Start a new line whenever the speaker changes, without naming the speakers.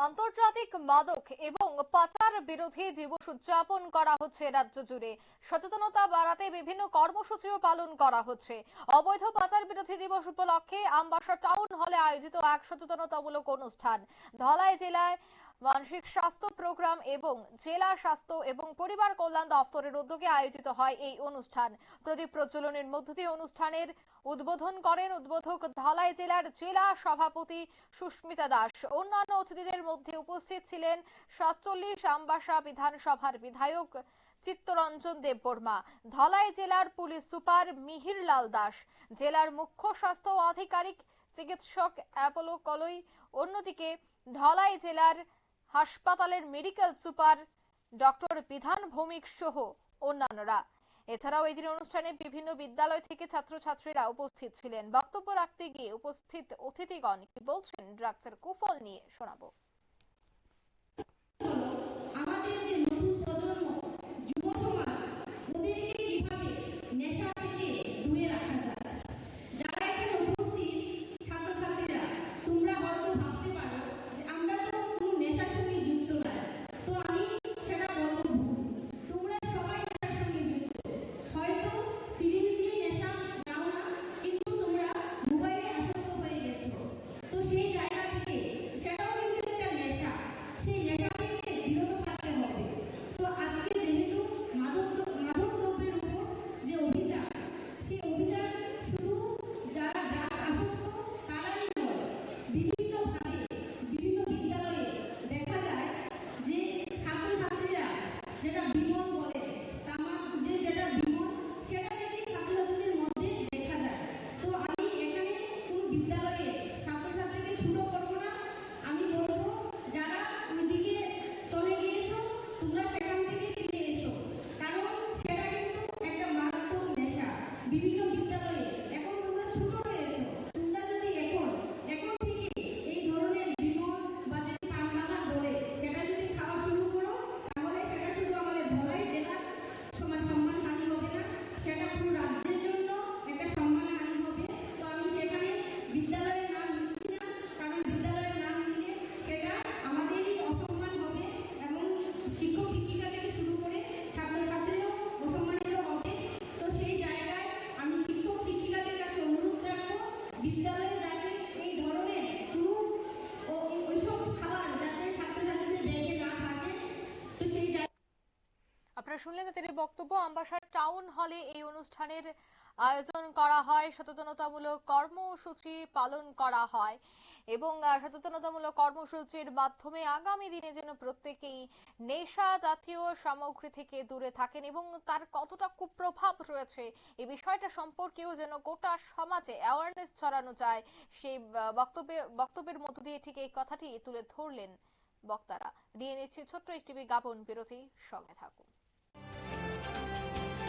আন্তর্জাতিক মাদক এবং পাচার বিরোধী দিবস উদযাপন করা হচ্ছে রাজ্য জুড়ে। সচেতনতা বাড়াতে বিভিন্ন কর্মসূচিও পালন করা হচ্ছে। অবৈধ পাচার বিরোধী দিবস উপলক্ষে আমবাসা টাউন হলে আয়োজিত এক সচেতনতামূলক অনুষ্ঠান। ধলাই জেলায় মানসিক স্বাস্থ্য প্রোগ্রাম এবং জেলা স্বাস্থ্য এবং পরিবার কল্যাণ দপ্তরের উদ্যোগে আয়োজিত হয় এই অনুষ্ঠান। প্রদীপ প্রজ্বলনের মধ্য দিয়ে অনুষ্ঠানের উদ্বোধন করেন উদ্বোধক ধলাই জেলার জেলা সভাপতি সুস্মিতা দাস। অন্যান্য অতিথিদের মধ্যে উপস্থিত ছিলেন ৪৭ আমবাসা বিধানসভার বিধায়ক চিত্তরঞ্জন দেববর্মা, ধলাই জেলার পুলিশ সুপার মিহির লাল দাস, জেলার মুখ্য স্বাস্থ্য আধিকারিক চিকিৎসক অ্যাপোলো কলই। অন্যদিকে ধলাই জেলার হাসপাতালের মেডিকেল সুপার ডক্টর বিধান ভৌমিক সহ অন্যান্যরা। এছাড়াও এদিন অনুষ্ঠানে বিভিন্ন বিদ্যালয় থেকে ছাত্রছাত্রীরা উপস্থিত ছিলেন। বক্তব্য রাখতে গিয়ে উপস্থিত অতিথিগণ কি বলছেন ড্রাগসের কুফল নিয়ে শোনাবো। আপনারা শুনলেন তাদের বক্তব্য। আমবাসা টাউন হলে এই অনুষ্ঠানের আয়োজন করা হয়, সচেতনতামূলক কর্মসূচি পালন করা হয় এবং সচেতনতামূলক কর্মসূচির মাধ্যমে আগামী দিনে যেন প্রত্যেকেই নেশা জাতীয় সামগ্রী থেকে দূরে থাকেন এবং তার কতটা কুপ্রভাব রয়েছে এই বিষয়টা সম্পর্কেও যেন গোটা সমাজে অ্যাওয়ারনেস ছড়ানো যায়। সেই বক্তব্যের মধ্য দিয়ে ঠিক এই কথাটি তুলে ধরলেন বক্তারা। নিয়ে নিচ্ছে ছোট্ট একটি বিজ্ঞাপন বিরতি, সঙ্গে থাকুন।